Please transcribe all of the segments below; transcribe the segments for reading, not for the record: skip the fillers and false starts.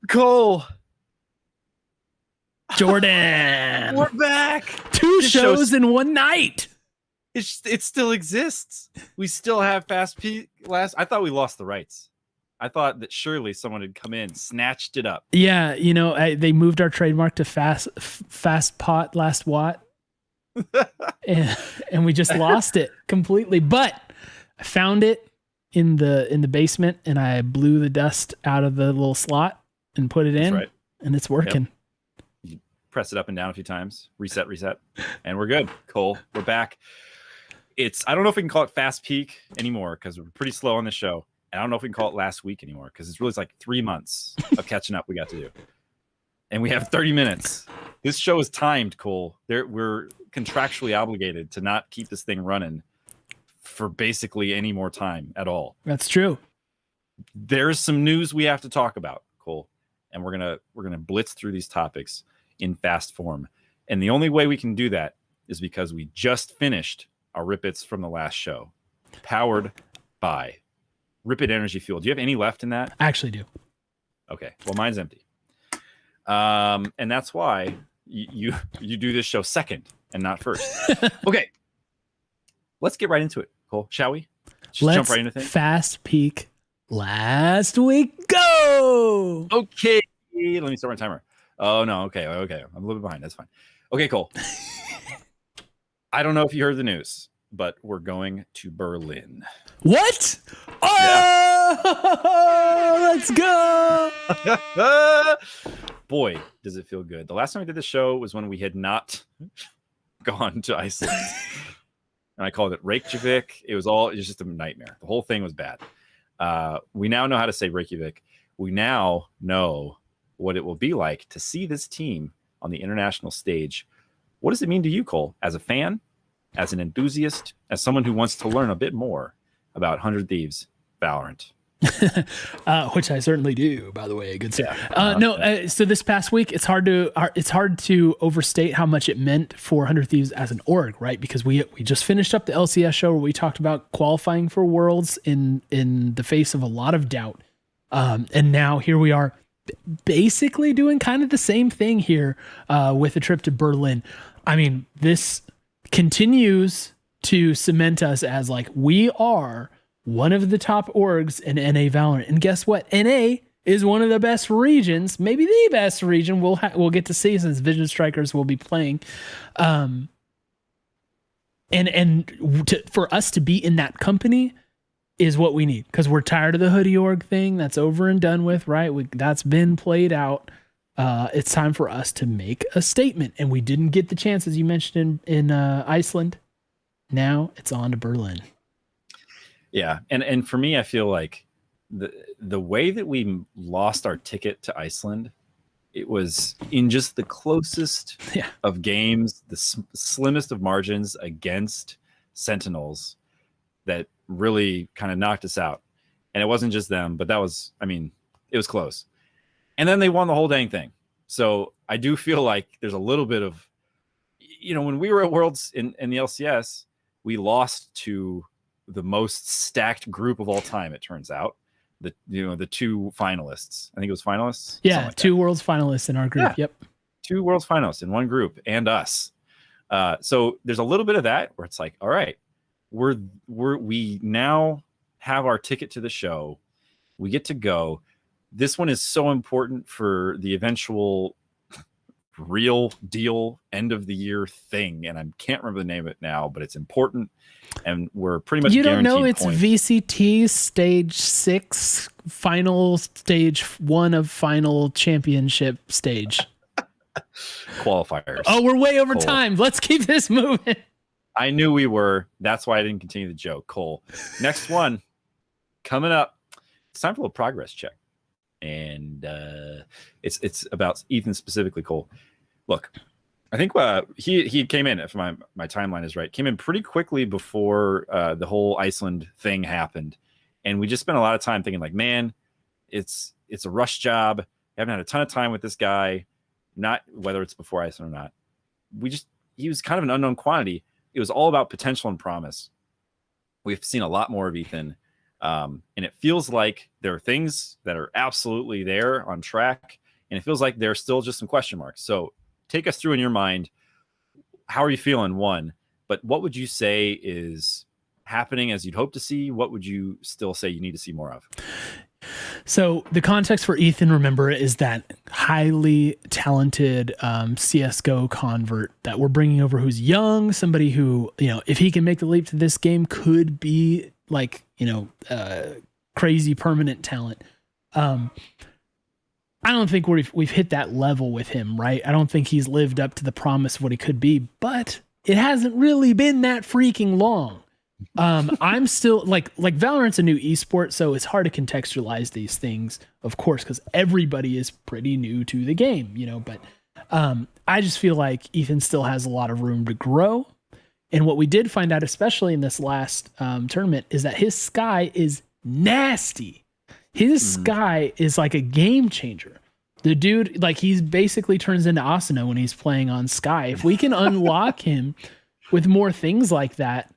Cole, Jordan, we're back. Two shows in one night. It still exists. We still have Fast Peak last. I thought we lost the rights. I thought that surely someone had come in, snatched it up. Yeah, they moved our trademark to fast pot last watt, and we just lost it completely. But I found it in the basement, and I blew the dust out of the little slot and put it in, right. And it's working. Yep. You press it up and down a few times, reset, and we're good. Cole, we're back. I don't know if we can call it Fast Peak anymore because we're pretty slow on the show. And I don't know if we can call it last week anymore because it's really like 3 months of catching up we got to do. And we have 30 minutes. This show is timed, Cole. We're contractually obligated to not keep this thing running for basically any more time at all. That's true. There's some news we have to talk about, Cole. And we're gonna blitz through these topics in fast form. And the only way we can do that is because we just finished our Rip-Its from the last show, powered by Rip-It Energy Fuel. Do you have any left in that? I actually do. Okay. Well, mine's empty. And that's why you do this show second and not first. Okay. Let's get right into it, Cole. Shall we? Let's jump right into things. Fast Peak last week. Go. Okay. Let me start my timer. Oh, no. Okay. I'm a little bit behind. That's fine. Okay, Cole. I don't know if you heard the news, but we're going to Berlin. What? Oh, yeah. Let's go. Boy, does it feel good. The last time we did the show was when we had not gone to Iceland. And I called it Reykjavik. It was just a nightmare. The whole thing was bad. We now know how to say Reykjavik. We now know what it will be like to see this team on the international stage. What does it mean to you, Cole, as a fan, as an enthusiast, as someone who wants to learn a bit more about 100 Thieves, Valorant? Which I certainly do, by the way, good sir. Yeah. So this past week, it's hard to overstate how much it meant for 100 Thieves as an org, right? Because we just finished up the LCS show where we talked about qualifying for Worlds in the face of a lot of doubt, and now here we are, basically doing kind of the same thing here with a trip to Berlin. I mean, this continues to cement us as like we are one of the top orgs in NA Valorant. And guess what? NA is one of the best regions, maybe the best region we'll get to see since Vision Strikers will be playing. For us to be in that company is what we need, because we're tired of the hoodie org thing. That's over and done with, right? That's been played out. It's time for us to make a statement, and we didn't get the chance, as you mentioned, in Iceland. Now it's on to Berlin. Yeah, and for me, I feel like the way that we lost our ticket to Iceland, it was in just the closest of games, the slimmest of margins against Sentinels that really kind of knocked us out. And it wasn't just them, but it was close. And then they won the whole dang thing. So I do feel like there's a little bit of, when we were at Worlds in the LCS, we lost to the most stacked group of all time, it turns out. The two finalists. I think it was finalists. Yeah, like two Worlds finalists in our group. Yeah. Yep. Two Worlds finalists in one group and us. So there's a little bit of that where it's like, all right, we now have our ticket to the show. We get to go. This one is so important for the eventual real deal end of the year thing, and I can't remember the name of it now, but it's important, and we're pretty much don't know it's points. VCT stage 6 final stage 1 of final championship stage qualifiers. Oh, we're way over time. Let's keep this moving. I knew we were. That's why I didn't continue the joke. Cole, next one coming up. It's time for a little progress check. And it's about Ethan specifically, Cole. Look, I think he came in, if my timeline is right, came in pretty quickly before the whole Iceland thing happened. And we just spent a lot of time thinking like, man, it's a rush job. I haven't had a ton of time with this guy, not whether it's before Iceland or not. He was kind of an unknown quantity. It was all about potential and promise. We've seen a lot more of Ethan. And it feels like there are things that are absolutely there on track, and it feels like there's still just some question marks. So take us through in your mind, how are you feeling, one, but what would you say is happening as you'd hope to see? What would you still say you need to see more of? So the context for Ethan, remember, is that highly talented CSGO convert that we're bringing over, who's young, somebody who, if he can make the leap to this game, could be like, crazy permanent talent. I don't think we've hit that level with him, right? I don't think he's lived up to the promise of what he could be, but it hasn't really been that freaking long. I'm still like Valorant's a new esport, so it's hard to contextualize these things, of course, because everybody is pretty new to the game, but I just feel like Ethan still has a lot of room to grow. And what we did find out, especially in this last tournament, is that his Sky is nasty. His Sky is like a game changer. The dude, like, he's basically turns into Asuna when he's playing on Sky. If we can unlock him with more things like that,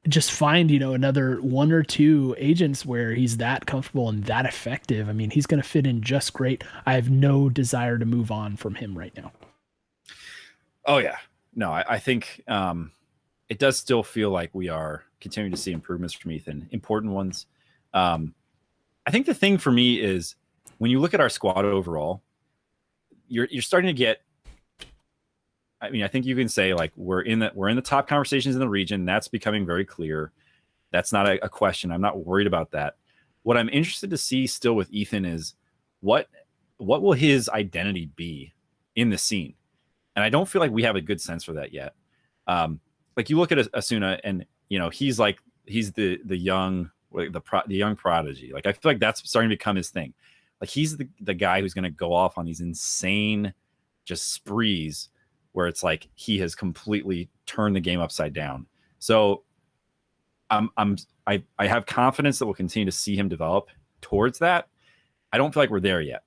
just find, another one or two agents where he's that comfortable and that effective. I mean, he's going to fit in just great. I have no desire to move on from him right now. Oh yeah. No, I think it does still feel like we are continuing to see improvements from Ethan, important ones. I think the thing for me is when you look at our squad overall, you're starting to get, I mean, I think you can say like we're in the top conversations in the region. That's becoming very clear. That's not a question. I'm not worried about that. What I'm interested to see still with Ethan is what will his identity be in the scene? And I don't feel like we have a good sense for that yet. Like you look at Asuna, and he's the young prodigy. Like I feel like that's starting to become his thing. Like he's the guy who's going to go off on these insane just sprees where it's like he has completely turned the game upside down. So I have confidence that we'll continue to see him develop towards that. I don't feel like we're there yet,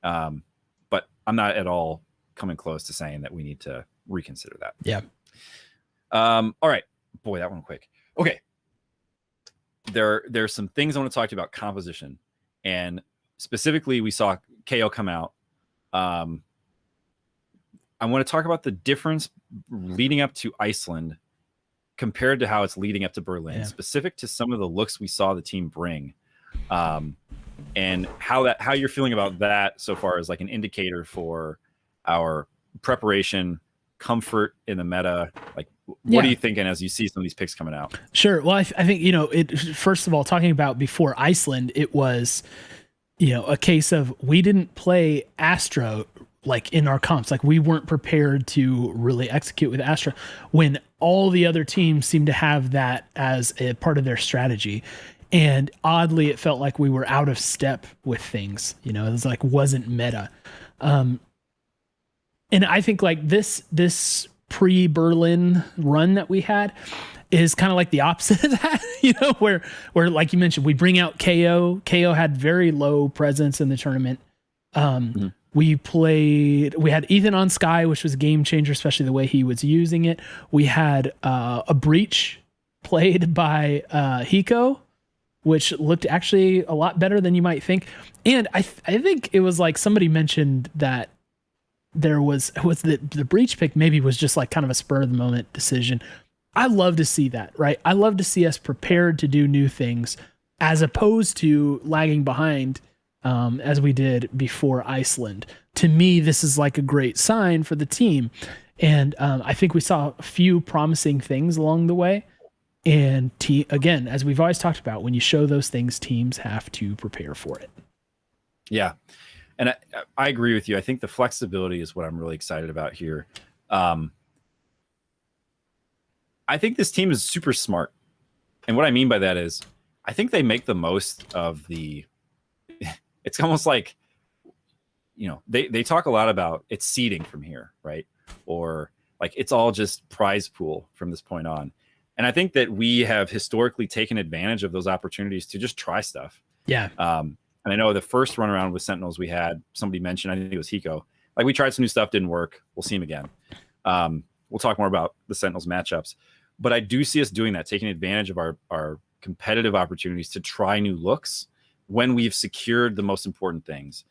but I'm not at all coming close to saying that we need to reconsider that. Yeah. All right, boy, that one quick. Okay. There's some things I want to talk to you about composition, and specifically we saw KO come out. I want to talk about the difference leading up to Iceland compared to how it's leading up to Berlin, specific to some of the looks we saw the team bring, and how you're feeling about that so far as like an indicator for our preparation, comfort in the meta. Like, what are you thinking as you see some of these picks coming out? Sure. Well, I think, first of all, talking about before Iceland, it was, a case of we didn't play Astra like in our comps. Like we weren't prepared to really execute with Astra when all the other teams seemed to have that as a part of their strategy. And oddly, it felt like we were out of step with things, it was like, wasn't meta. And I think like this pre-Berlin run that we had is kind of like the opposite of that, where like you mentioned, we bring out KO. KO had very low presence in the tournament. We had Ethan on Sky, which was a game changer, especially the way he was using it. We had a Breach played by Hiko, which looked actually a lot better than you might think. And I think it was like somebody mentioned that there was the Breach pick maybe was just like kind of a spur of the moment decision. I love to see that, right? I love to see us prepared to do new things as opposed to lagging behind as we did before Iceland. To me, this is like a great sign for the team. And I think we saw a few promising things along the way. And again, as we've always talked about, when you show those things, teams have to prepare for it. Yeah. And I agree with you. I think the flexibility is what I'm really excited about here. I think this team is super smart. And what I mean by that is I think they make the most of it's almost like, they talk a lot about it's seeding from here, right? Or like it's all just prize pool from this point on. And I think that we have historically taken advantage of those opportunities to just try stuff. Yeah. And I know the first run around with Sentinels we had, somebody mentioned, I think it was Hiko. Like we tried some new stuff, didn't work. We'll see him again. We'll talk more about the Sentinels matchups. But I do see us doing that, taking advantage of our competitive opportunities to try new looks when we've secured the most important things.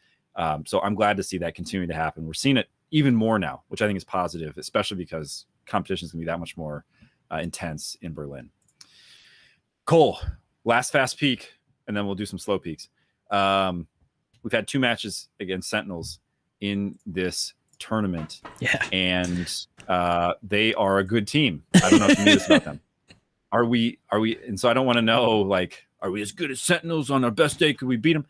So I'm glad to see that continuing to happen. We're seeing it even more now, which I think is positive, especially because competition is going to be that much more intense in Berlin. Cole, last fast peek, and then we'll do some slow peeks. We've had 2 matches against Sentinels in this tournament. Yeah. And they are a good team. I don't know if you knew this about them. Are we? And so I don't want to know, like, are we as good as Sentinels on our best day? Could we beat them?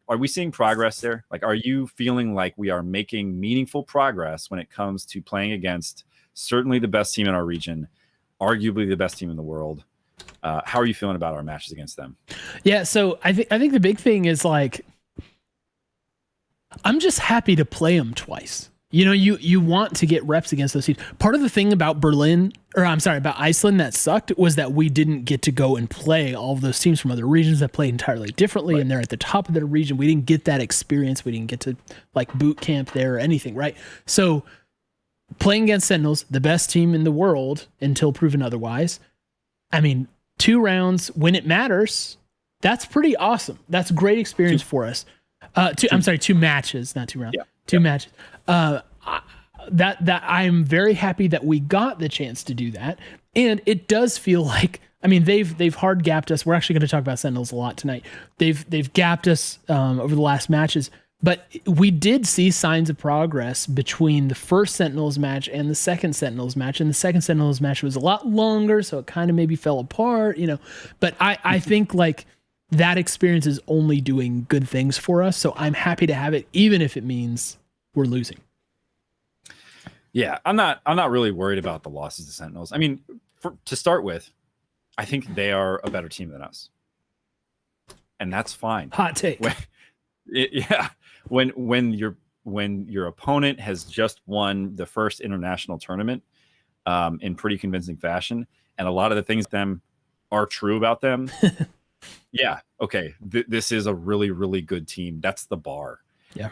Are we seeing progress there? Like, are you feeling like we are making meaningful progress when it comes to playing against certainly the best team in our region, arguably the best team in the world? How are you feeling about our matches against them? Yeah, so I think the big thing is, like, I'm just happy to play them twice. You know, you want to get reps against those teams. Part of the thing about about Iceland that sucked was that we didn't get to go and play all of those teams from other regions that play entirely differently, right. And they're at the top of their region. We didn't get that experience. We didn't get to, like, boot camp there or anything, right? So playing against Sentinels, the best team in the world until proven otherwise, I mean, 2 rounds when it matters, that's pretty awesome. That's a great experience for us. 2 matches, not 2 rounds. Yeah. 2 matches. That I'm very happy that we got the chance to do that. And it does feel like, I mean, they've hard gapped us. We're actually going to talk about Sentinels a lot tonight. They've gapped us over the last matches, but we did see signs of progress between the first Sentinels match and the second Sentinels match. And the second Sentinels match was a lot longer, so it kind of maybe fell apart, you know. But I think, like, that experience is only doing good things for us. So I'm happy to have it, even if it means we're losing. Yeah, I'm not really worried about the losses to Sentinels. I mean, to start with, I think they are a better team than us, and that's fine. Hot take. When your opponent has just won the first international tournament in pretty convincing fashion, and a lot of the things them are true about them. Yeah, okay, this is a really, really good team. That's the bar. Yeah.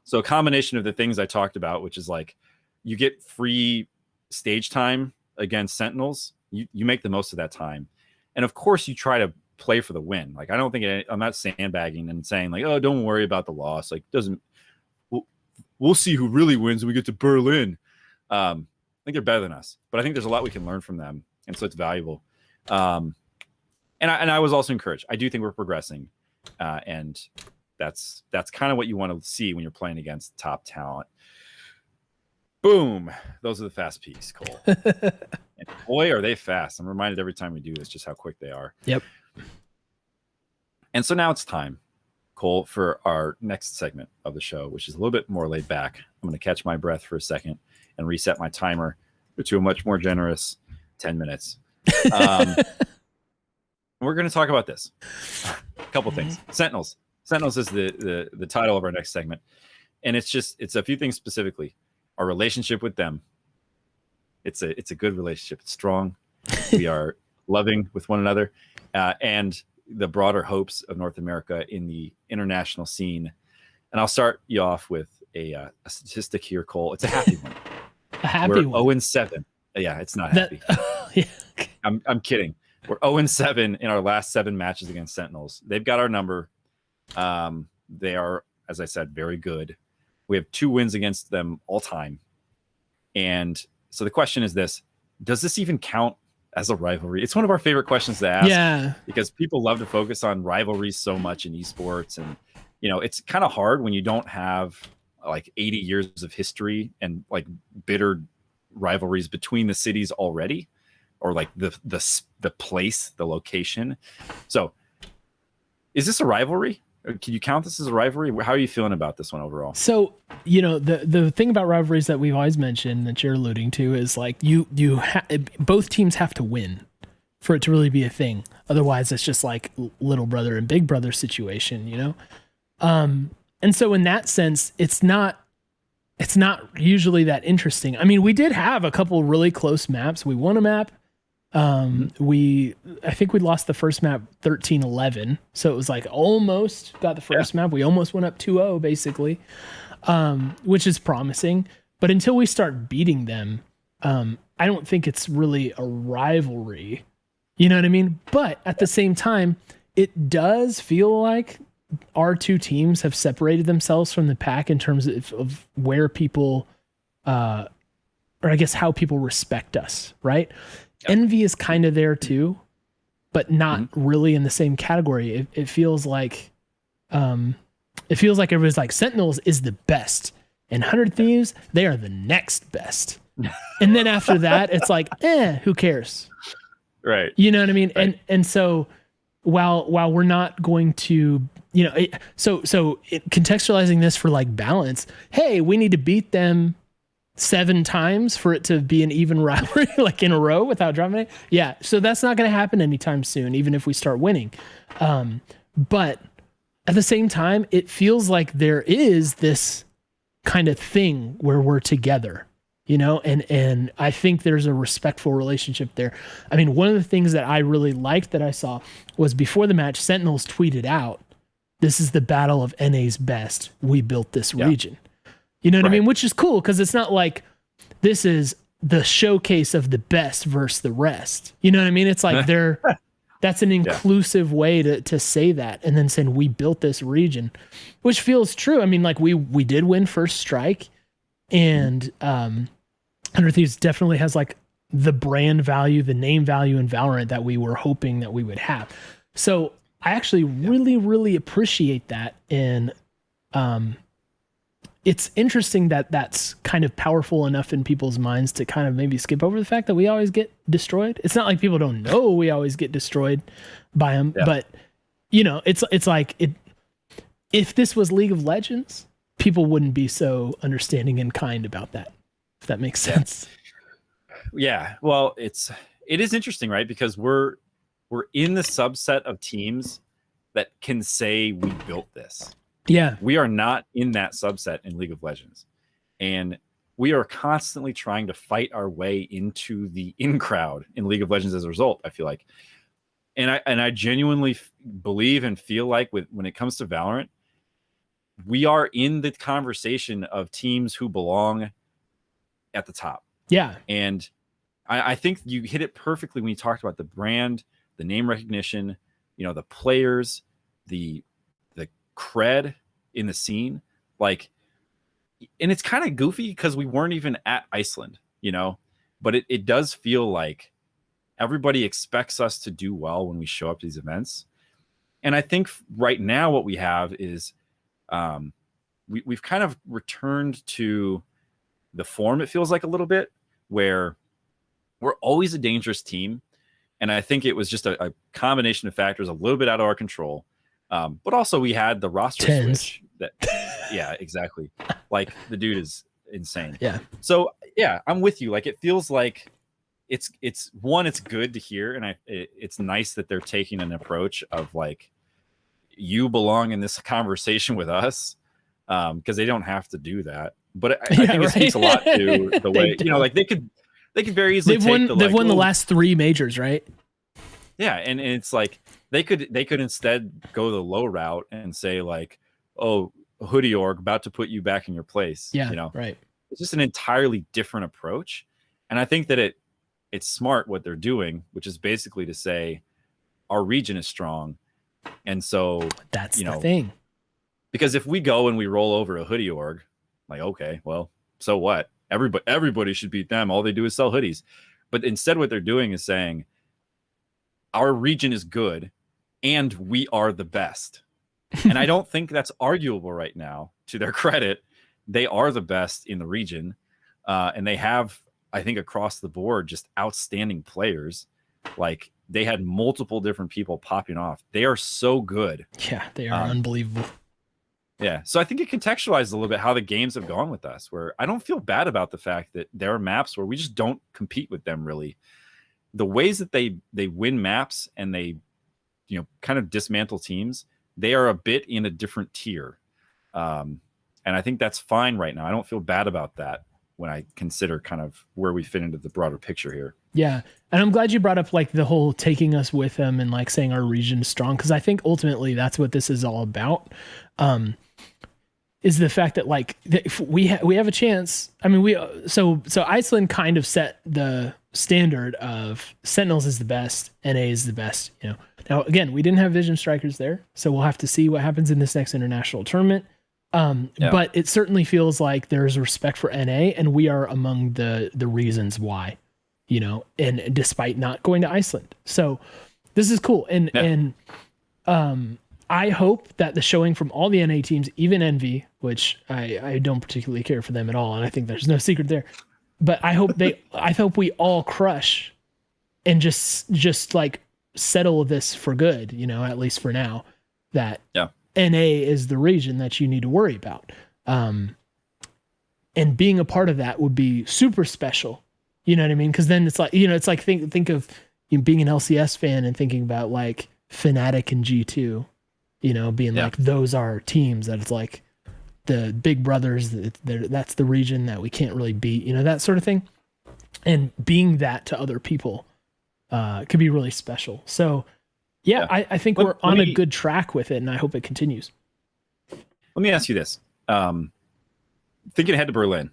So a combination of the things I talked about, which is, like, you get free stage time against Sentinels. You make the most of that time. And of course you try to play for the win. Like, I don't think I'm not sandbagging and saying, like, oh, don't worry about the loss. Like, we'll see who really wins when we get to Berlin. I think they're better than us, but I think there's a lot we can learn from them. And so it's valuable. And I was also encouraged. I do think we're progressing. And that's kind of what you want to see when you're playing against top talent. Boom. Those are the fast peaks, Cole. And boy, are they fast. I'm reminded every time we do this just how quick they are. Yep. And so now it's time, Cole, for our next segment of the show, which is a little bit more laid back. I'm going to catch my breath for a second and reset my timer to a much more generous 10 minutes. We're going to talk about this. A couple things. Sentinels. Sentinels is the title of our next segment. And it's a few things specifically. Our relationship with them. It's a good relationship. It's strong. We are loving with one another. And the broader hopes of North America in the international scene. And I'll start you off with a statistic here, Cole. It's a happy one. A happy one. 0-7. Yeah, it's not happy. Yeah. I'm kidding. We're 0-7 in our last 7 matches against Sentinels. They've got our number. They are, as I said, very good. We have 2 wins against them all time. And so the question is this: does this even count as a rivalry? It's one of our favorite questions to ask. Yeah. Because people love to focus on rivalries so much in esports. And, you know, it's kind of hard when you don't have like 80 years of history and like bitter rivalries between the cities already, or like the place, the location. So is this a rivalry? Can you count this as a rivalry? How are you feeling about this one overall? So, you know, the thing about rivalries that we've always mentioned that you're alluding to is like both teams have to win for it to really be a thing. Otherwise, it's just like little brother and big brother situation, you know? And so in that sense, it's not usually that interesting. I mean, we did have a couple really close maps. We won a map. I think we lost the first map 13-11. So it was like almost got the first map. We almost went up 2-0 basically, which is promising. But until we start beating them, I don't think it's really a rivalry. You know what I mean? But at the same time, it does feel like our two teams have separated themselves from the pack in terms of where people, or I guess how people respect us, right? Yep. Envy is kind of there too, but not really in the same category. It feels like, everybody's like, Sentinels is the best, and 100 Thieves, they are the next best. And then after that, it's like, who cares? Right. You know what I mean? Right. And so while we're not going to, contextualizing this for like balance, hey, we need to beat them 7 times for it to be an even rivalry, like in a row without drama. Yeah. So that's not going to happen anytime soon, even if we start winning. But at the same time, it feels like there is this kind of thing where we're together, and I think there's a respectful relationship there. I mean, one of the things that I really liked that I saw was before the match, Sentinels tweeted out, "This is the battle of NA's best. We built this region." You know what I mean? Which is cool, because it's not like this is the showcase of the best versus the rest. You know what I mean? It's like that's an inclusive way to say that, and then saying we built this region, which feels true. I mean, like we did win first strike, and 100 Thieves definitely has like the brand value, the name value in Valorant that we were hoping that we would have. So I actually really, really appreciate that. And it's interesting that that's kind of powerful enough in people's minds to kind of maybe skip over the fact that we always get destroyed. It's not like people don't know we always get destroyed by them, but it's like if this was League of Legends, people wouldn't be so understanding and kind about that, if that makes sense. Yeah. Well, it is interesting, right? Because we're in the subset of teams that can say we built this. Yeah. We are not in that subset in League of Legends. And we are constantly trying to fight our way into the in crowd in League of Legends as a result, I feel like. And I genuinely believe and feel like when it comes to Valorant, we are in the conversation of teams who belong at the top. Yeah. And I think you hit it perfectly when you talked about the brand, the name recognition, the players, the cred in the scene. Like, and it's kind of goofy because we weren't even at Iceland, but it does feel like everybody expects us to do well when we show up to these events. And I think right now what we have is we've kind of returned to the form, it feels like, a little bit, where we're always a dangerous team. And I think it was just a combination of factors, a little bit out of our control. But also we had the roster switch that, yeah, exactly. Like, the dude is insane. Yeah. So yeah, I'm with you. Like, it feels like it's good to hear. And it's nice that they're taking an approach of like, you belong in this conversation with us. Because they don't have to do that. But I think it speaks a lot to the way, like they could very easily they've won the last 3 majors, right? Yeah. And it's like, they could instead go the low route and say like, oh, Hoodie Org, about to put you back in your place. Yeah. Right. It's just an entirely different approach. And I think that it's smart what they're doing, which is basically to say our region is strong. And so that's the thing. Because if we go and we roll over a Hoodie Org, like, okay, well, so what? Everybody should beat them. All they do is sell hoodies. But instead what they're doing is saying our region is good and we are the best. And I don't think that's arguable right now. To their credit, they are the best in the region. And they have, I think, across the board, just outstanding players. Like, they had multiple different people popping off. They are so good. Yeah, they are unbelievable. Yeah. So I think it contextualizes a little bit how the games have gone with us, where I don't feel bad about the fact that there are maps where we just don't compete with them really. The ways that they win maps and they, kind of dismantle teams, they are a bit in a different tier. And I think that's fine right now. I don't feel bad about that when I consider kind of where we fit into the broader picture here. Yeah. And I'm glad you brought up like the whole taking us with them and like saying our region is strong, because I think ultimately that's what this is all about. is the fact that like if we have a chance. I mean, so Iceland kind of set the standard of Sentinels is the best, NA is the best. You know, now again, we didn't have Vision Strikers there, so we'll have to see what happens in this next international tournament. But it certainly feels like there's respect for NA, and we are among the reasons why. You know, and despite not going to Iceland, so this is cool, and I hope that the showing from all the NA teams, even Envy, which I don't particularly care for them at all, and I think there's no secret there, but I hope we all crush and just like settle this for good, you know, at least for now, that NA is the region that you need to worry about. And being a part of that would be super special. You know what I mean? Because then it's like, you know, it's like think of being an LCS fan and thinking about like Fnatic and G2. You know, being like, those are teams that it's like the big brothers, that's the region that we can't really beat, you know, that sort of thing. And being that to other people could be really special. So, I think we're on a good track with it, and I hope it continues. Let me ask you this. Thinking ahead to Berlin,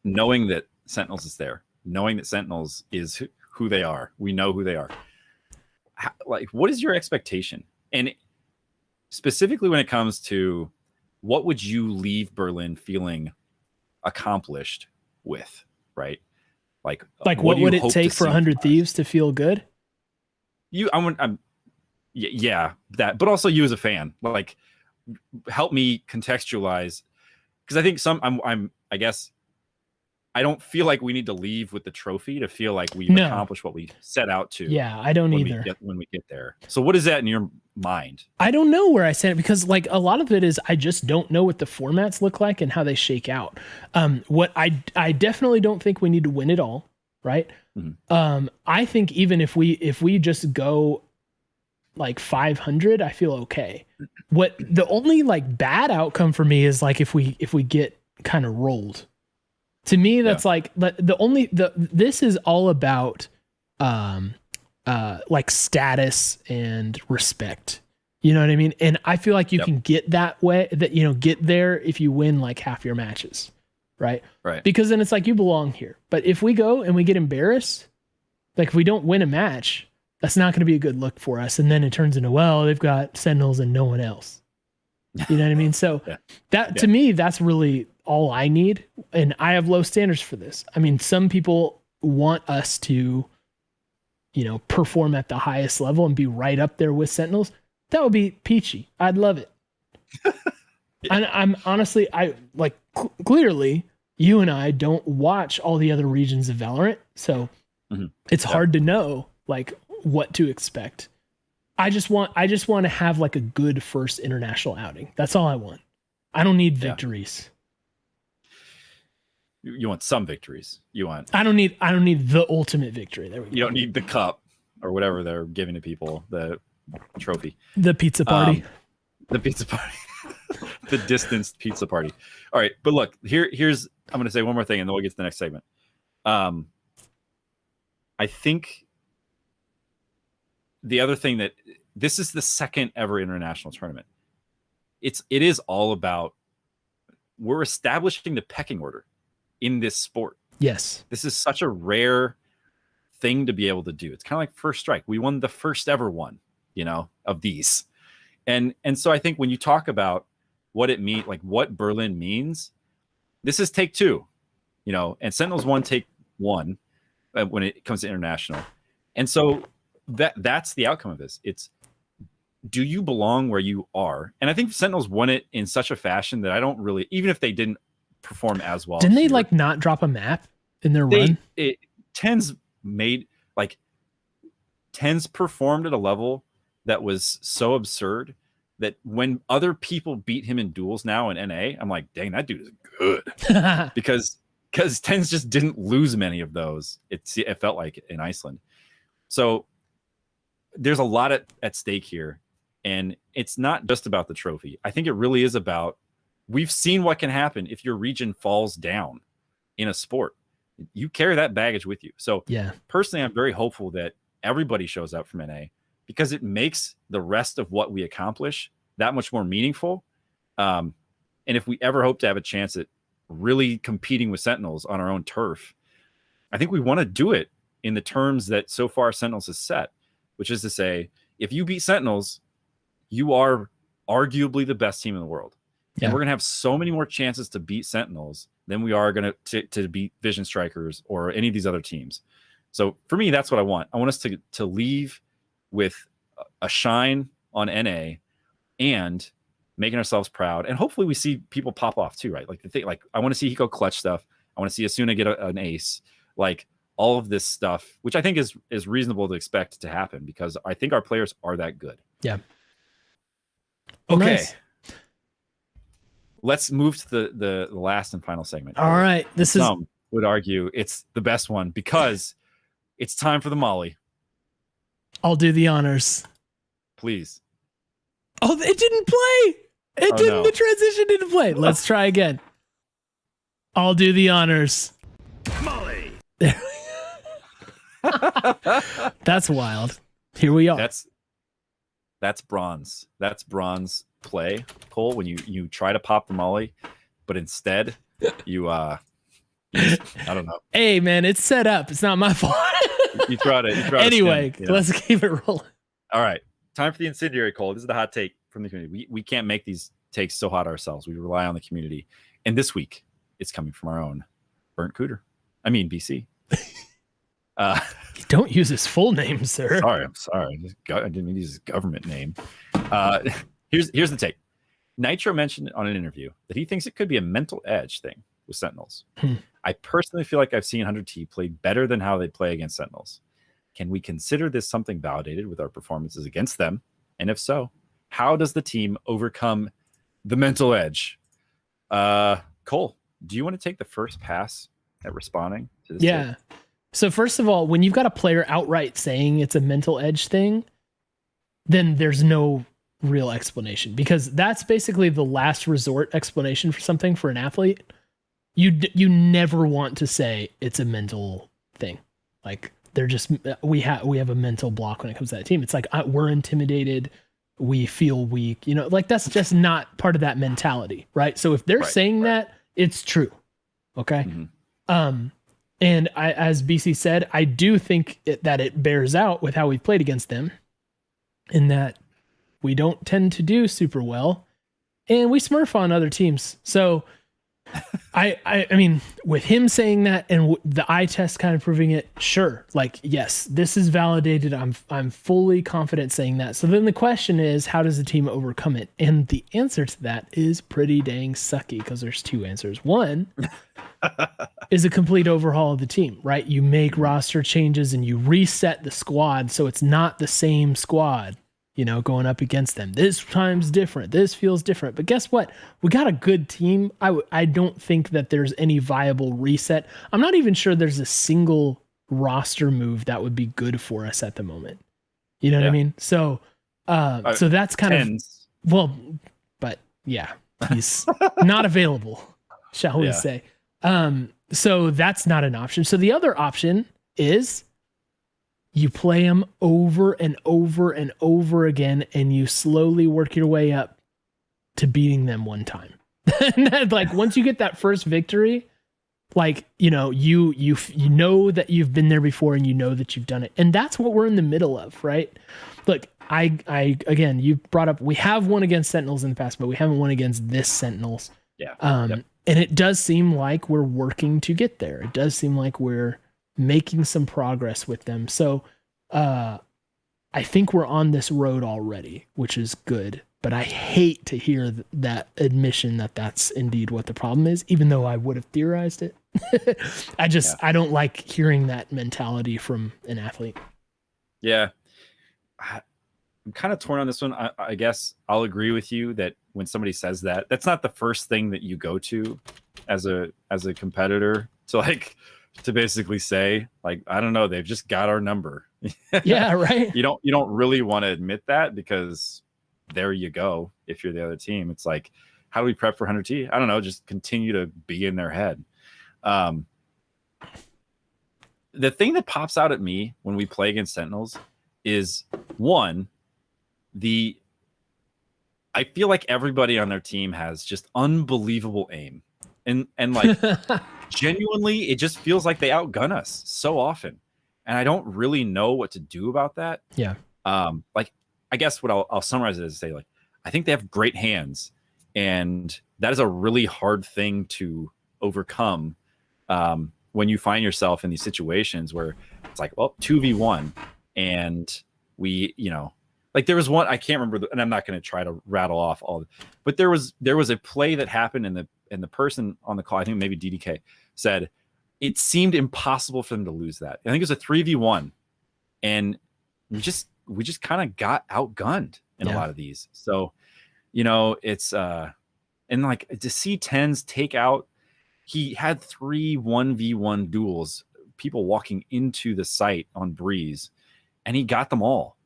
knowing that Sentinels is there, knowing that Sentinels is who they are, we know who they are. Like, what is your expectation? And specifically when it comes to what would you leave Berlin feeling accomplished with, right? Like what would it take for 100 Thieves to feel good? That, but also you as a fan, like, help me contextualize, because I think I guess I don't feel like we need to leave with the trophy to feel like we've accomplished what we set out to. Yeah, I don't either. When we get there. So what is that in your mind? I don't know where I stand, because like a lot of it is I just don't know what the formats look like and how they shake out. What I definitely don't think we need to win it all, right? Mm-hmm. I think even if we just go like 500, I feel okay. What the only like bad outcome for me is like if we get kind of rolled. To me, that's like this is all about like status and respect. You know what I mean? And I feel like you can get that way, that, you know, get there if you win like half your matches, right? Right. Because then it's like you belong here. But if we go and we get embarrassed, like if we don't win a match, that's not going to be a good look for us. And then it turns into, well, they've got Sentinels and no one else. You know what I mean? So to me, that's really all I need. And I have low standards for this. I mean, some people want us to, you know, perform at the highest level and be right up there with Sentinels. That would be peachy. I'd love it. And I'm honestly, I like clearly you and I don't watch all the other regions of Valorant. So it's hard to know like what to expect. I just want to have like a good first international outing. That's all I want. I don't need victories. You want some victories. I don't need the ultimate victory. There we go. You don't need the cup or whatever they're giving to people, the trophy. The pizza party. The pizza party. The distanced pizza party. All right, but look, here's I'm going to say one more thing and then we'll get to the next segment. I think the other thing that this is the second ever international tournament. It is all about, we're establishing the pecking order in this sport. Yes. This is such a rare thing to be able to do. It's kind of like First Strike. We won the first ever one, you know, of these. And so I think when you talk about what it means, like what Berlin means, this is take two, you know, and Sentinels won take one when it comes to international. And so that's the outcome of this. It's, do you belong where you are? And I think Sentinels won it in such a fashion that I don't really, even if they didn't perform as well. Didn't they like not drop a map in their run? Tens performed at a level that was so absurd that when other people beat him in duels now in NA, I'm like, dang, that dude is good. because Tens just didn't lose many of those. It felt like in Iceland. So there's a lot at stake here. And it's not just about the trophy. I think it really is about, we've seen what can happen if your region falls down in a sport. You carry that baggage with you. So personally, I'm very hopeful that everybody shows up from NA, because it makes the rest of what we accomplish that much more meaningful. And if we ever hope to have a chance at really competing with Sentinels on our own turf, I think we want to do it in the terms that so far Sentinels has set, which is to say, if you beat Sentinels, you are arguably the best team in the world. Yeah. And we're going to have so many more chances to beat Sentinels than we are going to beat Vision Strikers or any of these other teams. So for me, that's what I want. I want us to leave with a shine on NA and making ourselves proud. And hopefully we see people pop off too, right? Like the thing, like I want to see Hiko clutch stuff. I want to see Asuna get an ace, like all of this stuff, which I think is reasonable to expect to happen because I think our players are that good. Yeah. Okay. Nice. Let's move to the last and final segment. All right. Some would argue it's the best one because it's time for the Molly. I'll do the honors. Please. Oh, it didn't play. It didn't. No. The transition didn't play. Let's try again. I'll do the honors. Molly. That's wild. Here we are. That's bronze. That's bronze play, Cole, when you try to pop the Molly, but instead you I don't know. Hey man, it's set up. It's not my fault. you try to anyway, spin, you know? Let's keep it rolling. All right. Time for the Incendiary, Cole. This is the hot take from the community. We can't make these takes so hot ourselves. We rely on the community. And this week, it's coming from our own Burnt Cooter. I mean, BC. Don't use his full name, sir. I'm sorry. I didn't mean to use his government name. Here's the take. Nitro mentioned on an interview that he thinks it could be a mental edge thing with Sentinels. I personally feel like I've seen 100T play better than how they play against Sentinels. Can we consider this something validated with our performances against them? And if so, how does the team overcome the mental edge? Cole, do you want to take the first pass at responding to this? Yeah. Take? So first of all, when you've got a player outright saying it's a mental edge thing, then there's no real explanation because that's basically the last resort explanation for something for an athlete. You never want to say it's a mental thing. Like they're just we have a mental block when it comes to that team. It's like we're intimidated, we feel weak, like that's just not part of that mentality, right? So if they're saying that, it's true. Okay. Mm-hmm. And as BC said, I do think that it bears out with how we've played against them in that we don't tend to do super well and we smurf on other teams. So I mean, with him saying that and the eye test kind of proving it, sure. Like, yes, this is validated. I'm fully confident saying that. So then the question is, how does the team overcome it? And the answer to that is pretty dang sucky because there's two answers. One is a complete overhaul of the team, right? You make roster changes and you reset the squad so it's not the same squad, going up against them. This time's different. This feels different. But guess what? We got a good team. I don't think that there's any viable reset. I'm not even sure there's a single roster move that would be good for us at the moment. You know what I mean? So so that's kind tens. Of well, but yeah, he's not available, shall we say. So that's not an option. So the other option is you play them over and over and over again, and you slowly work your way up to beating them one time. Like once you get that first victory, like, you know that you've been there before and you know that you've done it. And that's what we're in the middle of, right? Look, I again, you brought up, we have won against Sentinels in the past, but we haven't won against this Sentinels. Yeah. And it does seem like we're working to get there. It does seem like we're making some progress with them. So I think we're on this road already, which is good. But I hate to hear that admission that that's indeed what the problem is, even though I would have theorized it. I don't like hearing that mentality from an athlete. Yeah. I'm kind of torn on this one. I guess I'll agree with you that when somebody says that, that's not the first thing that you go to as a competitor to basically say, like, I don't know, they've just got our number. Yeah, right. You don't really want to admit that, because there you go. If you're the other team, it's like, how do we prep for 100T? I don't know, just continue to be in their head. The thing that pops out at me when we play against Sentinels is, one, the I feel like everybody on their team has just unbelievable aim, and like genuinely, it just feels like they outgun us so often, and I don't really know what to do about that. Yeah. Like I guess what I'll summarize it as say, like, I think they have great hands, and that is a really hard thing to overcome when you find yourself in these situations where it's like, well, 2v1, and we, like there was one, I can't remember, and I'm not going to try to rattle off all, but there was a play that happened, and the person on the call, I think maybe DDK, said it seemed impossible for them to lose that. I think it was a 3v1, and we just kind of got outgunned in a lot of these. So, it's and like to see Tens take out, he had 3 1v1 duels, people walking into the site on Breeze, and he got them all.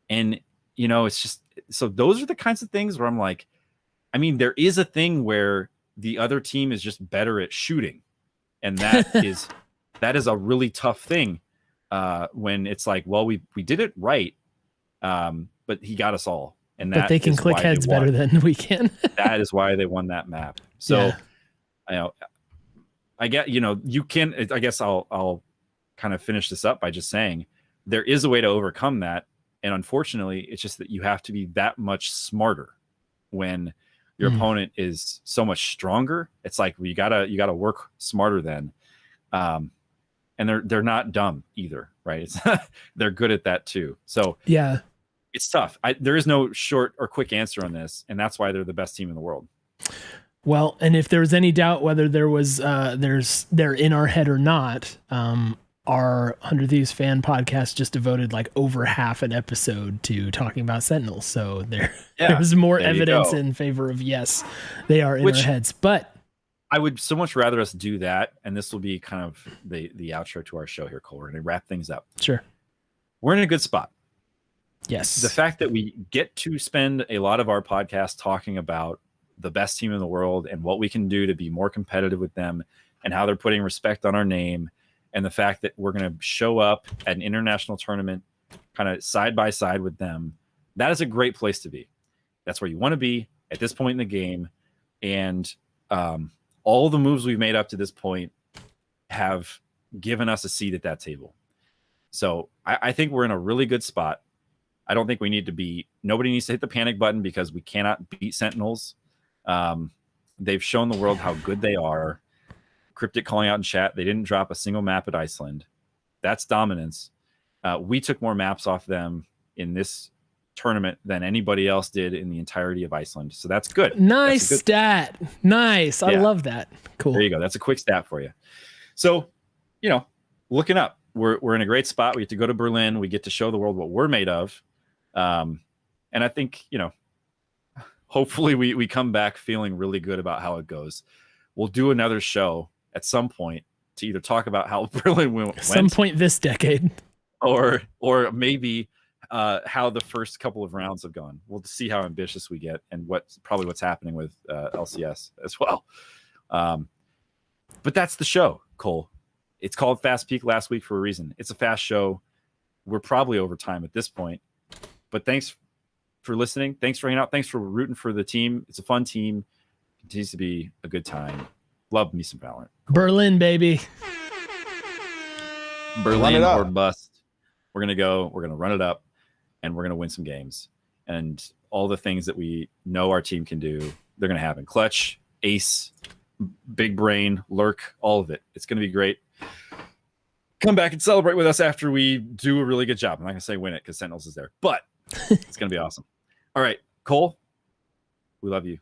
And it's just, so those are the kinds of things where I'm like, I mean, there is a thing where the other team is just better at shooting, and that is a really tough thing when it's like, well, we did it right, but he got us all, and that but they can click heads better than we can. That is why they won that map. So I get, you can, I guess I'll kind of finish this up by just saying there is a way to overcome that. And unfortunately, it's just that you have to be that much smarter when your opponent is so much stronger. It's like, well, you gotta work smarter then. And they're not dumb either, right? They're good at that too. So yeah, it's tough. There is no short or quick answer on this, and that's why they're the best team in the world. Well, and if there was any doubt whether they're in our head or not, our 100 Thieves fan podcast just devoted like over half an episode to talking about Sentinels. So there's more evidence in favor of yes, they are in our heads. But I would so much rather us do that, and this will be kind of the outro to our show here, Cole. We're going to wrap things up. Sure. We're in a good spot. Yes. The fact that we get to spend a lot of our podcast talking about the best team in the world and what we can do to be more competitive with them, and how they're putting respect on our name, and the fact that we're going to show up at an international tournament kind of side by side with them, that is a great place to be. That's where you want to be at this point in the game. And all the moves we've made up to this point have given us a seat at that table. So I think we're in a really good spot. I don't think we need to be, nobody needs to hit the panic button because we cannot beat Sentinels. They've shown the world how good they are. Cryptic calling out in chat, they didn't drop a single map at Iceland. That's dominance. We took more maps off them in this tournament than anybody else did in the entirety of Iceland. So that's good. Nice stat. Nice. I love that. Cool. There you go. That's a quick stat for you. So, looking up, we're in a great spot. We get to go to Berlin. We get to show the world what we're made of. And I think, hopefully we come back feeling really good about how it goes. We'll do another show at some point to either talk about how Berlin went. At some point this decade. Or maybe how the first couple of rounds have gone. We'll see how ambitious we get and what's happening with LCS as well. But that's the show, Cole. It's called Fast Peak last week for a reason. It's a fast show. We're probably over time at this point. But thanks for listening. Thanks for hanging out. Thanks for rooting for the team. It's a fun team. Continues to be a good time. Love me some Valorant. Berlin, baby. Berlin or bust. We're going to run it up, and we're going to win some games. And all the things that we know our team can do, they're going to happen. Clutch, ace, big brain, lurk, all of it. It's going to be great. Come back and celebrate with us after we do a really good job. I'm not going to say win it because Sentinels is there, but it's going to be awesome. All right, Cole, we love you.